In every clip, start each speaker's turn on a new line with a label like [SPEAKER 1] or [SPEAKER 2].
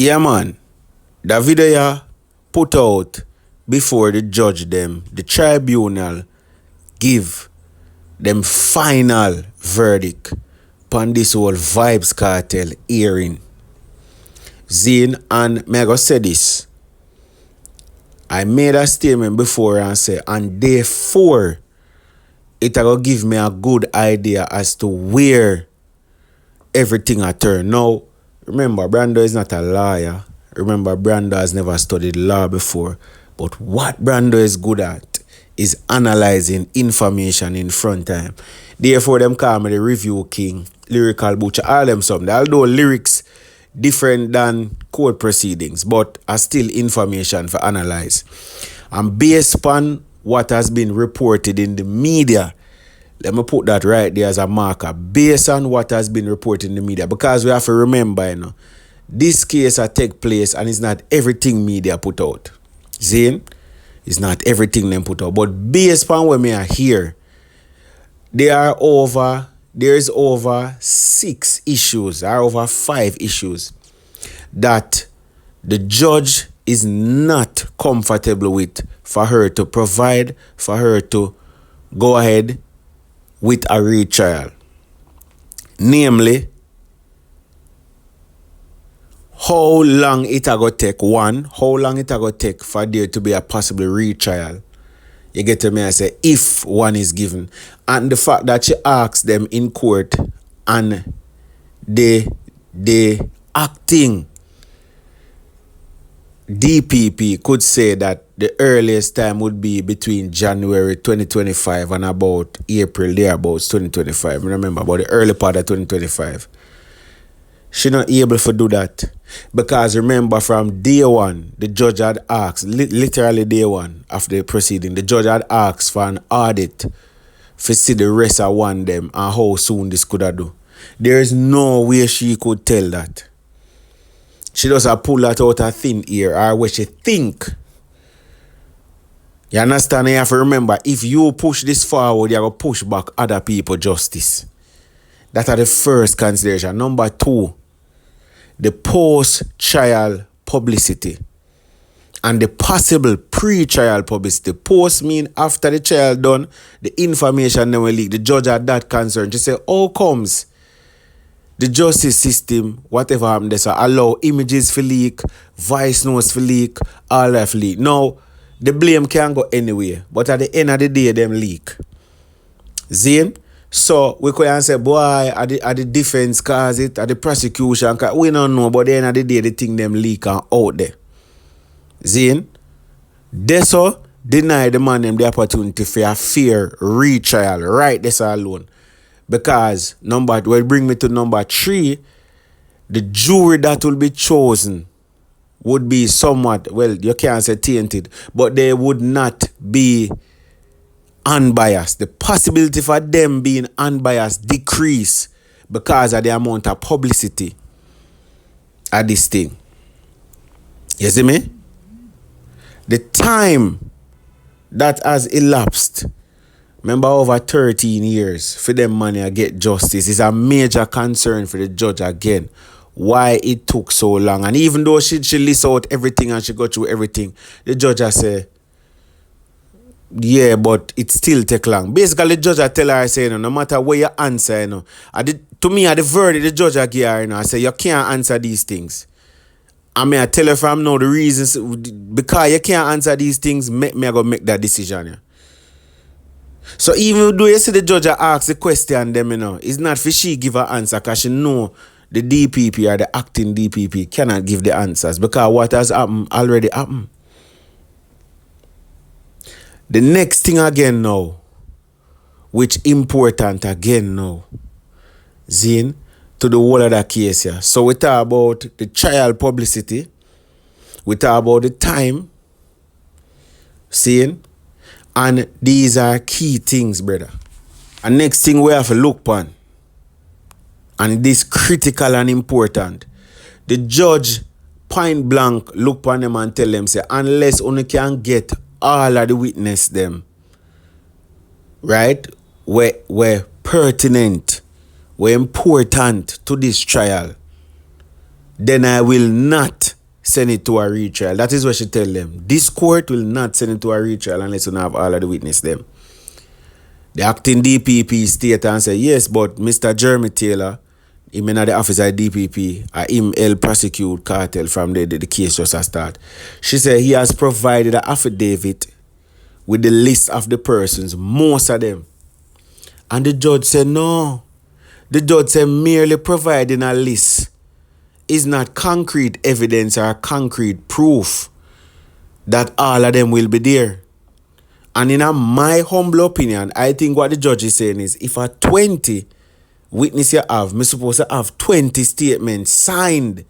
[SPEAKER 1] Yeah, man. The video ya put out before the judge them, the tribunal give them final verdict upon this whole Vybz Kartel hearing. Zane, and me I go say this. I made a statement before and say, and day 4, it will give me a good idea as to where everything a turn. Now, remember, Brando is not a lawyer. Remember, Brando has never studied law before. But what Brando is good at is analyzing information in front time. Therefore, them call me the review king, lyrical butcher, all them something. Although lyrics different than court proceedings, but are still information for analyze. And based upon what has been reported in the media, let me put that right there as a marker. Based on what has been reported in the media, because we have to remember, this case has take place and it's not everything media put out. Zane, it's not everything them put out. But based upon what we are here, there is over 6 issues, or over 5 issues that the judge is not comfortable with for her to provide, for her to go ahead with a retrial. Namely, how long it a go take, how long it a go take for there to be a possible retrial. You get to me, I say, if one is given. And the fact that she asks them in court and the acting DPP could say that the earliest time would be between January 2025 and about April, thereabouts 2025. Remember, about the early part of 2025. She not able to do that. Because remember, from day 1, the judge had asked, literally day 1 of the proceeding, the judge had asked for an audit to see the rest of one them and how soon this could have do. There is no way she could tell that. She just pull that out of thin air or what she think. You understand? You have to remember, if you push this forward, you have to push back other people justice. That are the first consideration. Number 2, the post-trial publicity and the possible pre-trial publicity. Post mean after the trial done, the information then will leak. The judge had that concern. She say, how comes the justice system, whatever happened there, so allow images for leak, voice notes for leak, all that for leak. Now, the blame can go anywhere, but at the end of the day, them leak. Zane? So, we can say, boy, are the defense cause it, are the prosecution cause it? We don't know, but at the end of the day, the thing them leak and out there. Zane? They so deny the man them the opportunity for a fair retrial, right? That's alone. Because bring me to number 3, the jury that will be chosen would be somewhat, well, you can't say tainted, but they would not be unbiased. The possibility for them being unbiased decrease because of the amount of publicity at this thing. You see me? The time that has elapsed, remember, over 13 years for them money to get justice is a major concern for the judge again. Why it took so long. And even though she list out everything and she go through everything, the judge has say, yeah, but it still take long. Basically, the judge I tell her, say, no matter where you answer, to me, at the verdict, the judge I give her, I say, you can't answer these things. I mean, I tell her from now the reasons, because you can't answer these things, me go make that decision. Yeah. So even though you see the judge ask the question, them, it's not for she give her answer, because she know the DPP or the acting DPP cannot give the answers, because what has happened already happened. The next thing again now, which important again now, Zane, to the whole of that case here. So we talk about the trial publicity, we talk about the time, Zane, and these are key things, brother. And next thing we have to look upon, and this critical and important, the judge point blank look upon them and tell them, say, unless only can get all of the witness them, right, were pertinent, were important to this trial, then I will not send it to a retrial. That is what she tell them. This court will not send it to a retrial unless you don't have all of the witness them. The acting DPP state and say, yes, but Mr. Jeremy Taylor, him in the office of DPP, him help prosecute Kartel from the case just a start. She said he has provided an affidavit with the list of the persons, most of them. And the judge said, no. The judge said merely providing a list is not concrete evidence or concrete proof that all of them will be there. And in my humble opinion, I think what the judge is saying is, if a 20 witness you have, me supposed to have 20 statements signed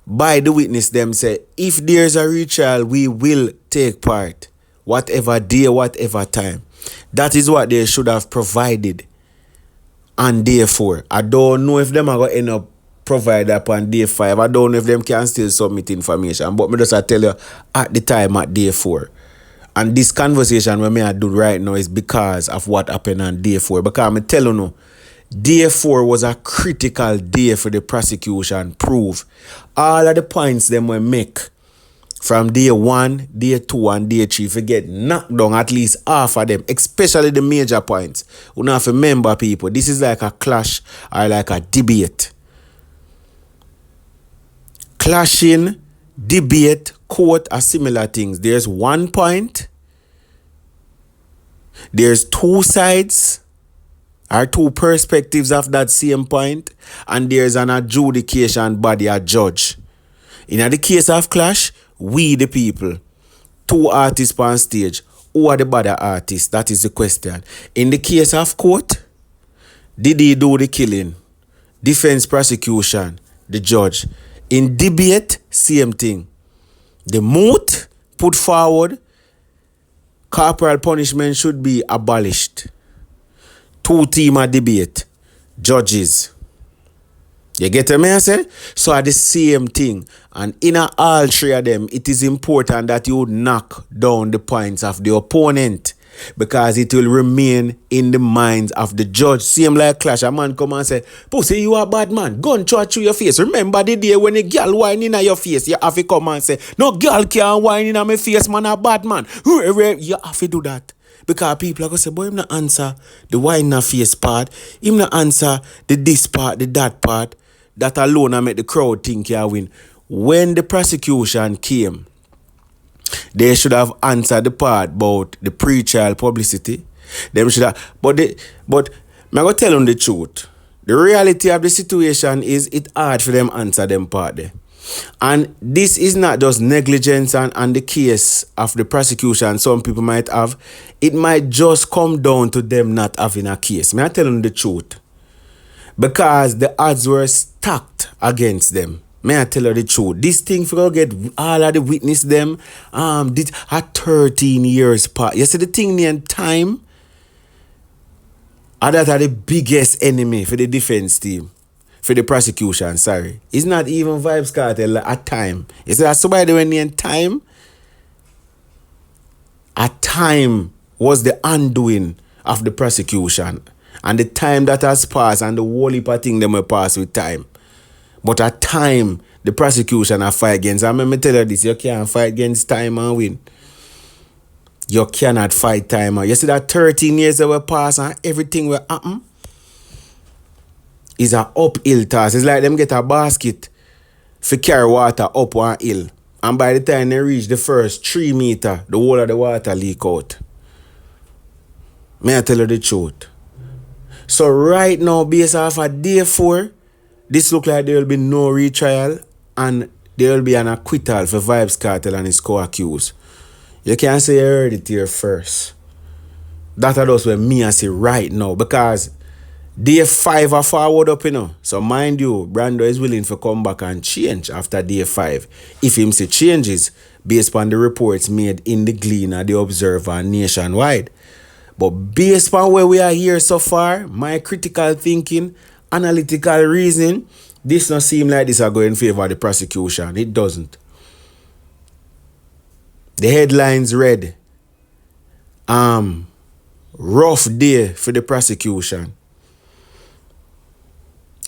[SPEAKER 1] by the witness them say, if there's a retrial, we will take part, whatever day, whatever time. That is what they should have provided on day 4. I don't know if them are going to end up provide up on day 5. I don't know if them can still submit information, but me just I tell you at the time at day 4. And this conversation we may do right now is because of what happened on day 4. Because I tell you now, day 4 was a critical day for the prosecution prove all of the points them we make from day 1, day 2, and day 3. If you get knocked down at least half of them, especially the major points. You don't have to remember, people, this is like a clash or like a debate. Clashing, debate, court are similar things. There's one point, there's two sides or two perspectives of that same point, and there's an adjudication body, a judge. In the case of clash, we the people, two artists on stage, who are the better artists? That is the question. In the case of court, did he do the killing? Defense, prosecution, the judge. In debate, same thing. The moot put forward, corporal punishment should be abolished. Two-team debate, judges. You get me, I say? So are the same thing. And in all three of them, it is important that you knock down the points of the opponent, because it will remain in the minds of the judge. Same like clash. A man come and say, pussy, you a bad man. Gun shot through your face. Remember the day when a girl whine in your face, you have to come and say, no girl can't whine in my face, man, a bad man. You have to do that. Because people are going to say, boy, him not answer the whine in the face part. Him not answer the this part, the that part. That alone I make the crowd think you win. When the prosecution came, they should have answered the part about the pre-trial publicity. Them should have, but I'm going to tell them the truth. The reality of the situation is it's hard for them answer them part there. And this is not just negligence and the case of the prosecution some people might have. It might just come down to them not having a case. May I tell them the truth? Because the odds were stacked against them. May I tell you the truth? This thing for get all of the witness them did at 13 years part. You see the thing named time? And that are the biggest enemy for the defense team. For the prosecution, sorry. It's not even Vybz Kartel at time. You see that somebody when named time? At time was the undoing of the prosecution. And the time that has passed and the whole heap of thing them will pass with time. But at time, the prosecution are fight against. I remember tell you this, you can't fight against time and win. You cannot fight time. You see that 13 years that will pass and everything will happen? It's an uphill task. It's like them get a basket for carry water up one hill. And by the time they reach the first 3 meters, the whole of the water leak out. May I tell you the truth? So right now, based off of day 4, this look like there will be no retrial and there will be an acquittal for Vybz Kartel and his co-accused. You can't say you heard it here first. That's what me I say right now, because day 5 are forward up, you know. So mind you, Brando is willing to come back and change after day 5. If him say changes based on the reports made in the Gleaner, the Observer, nationwide. But based on where we are here so far, my critical thinking, analytical reasoning, this don't seem like this are going in favor of the prosecution. It doesn't. The headlines read, rough day for the prosecution.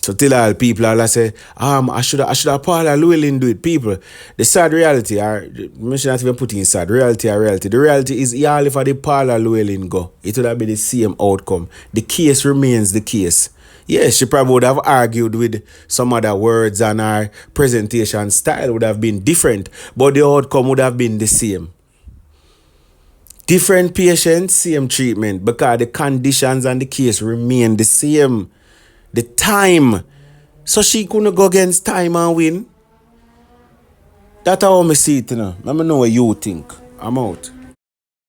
[SPEAKER 1] So till all people all say, I should have Paula Llewellyn do it. People, the sad reality, or I should not even put in sad reality or reality. The reality is, all if the Paula Llewellyn go, it would have been the same outcome. The case remains the case. Yes, she probably would have argued with some other words, and her presentation style would have been different, but the outcome would have been the same. Different patients, same treatment, because the conditions and the case remain the same. The time. So she couldn't go against time and win. That's how I see it, you know. Let me know what you think. I'm out.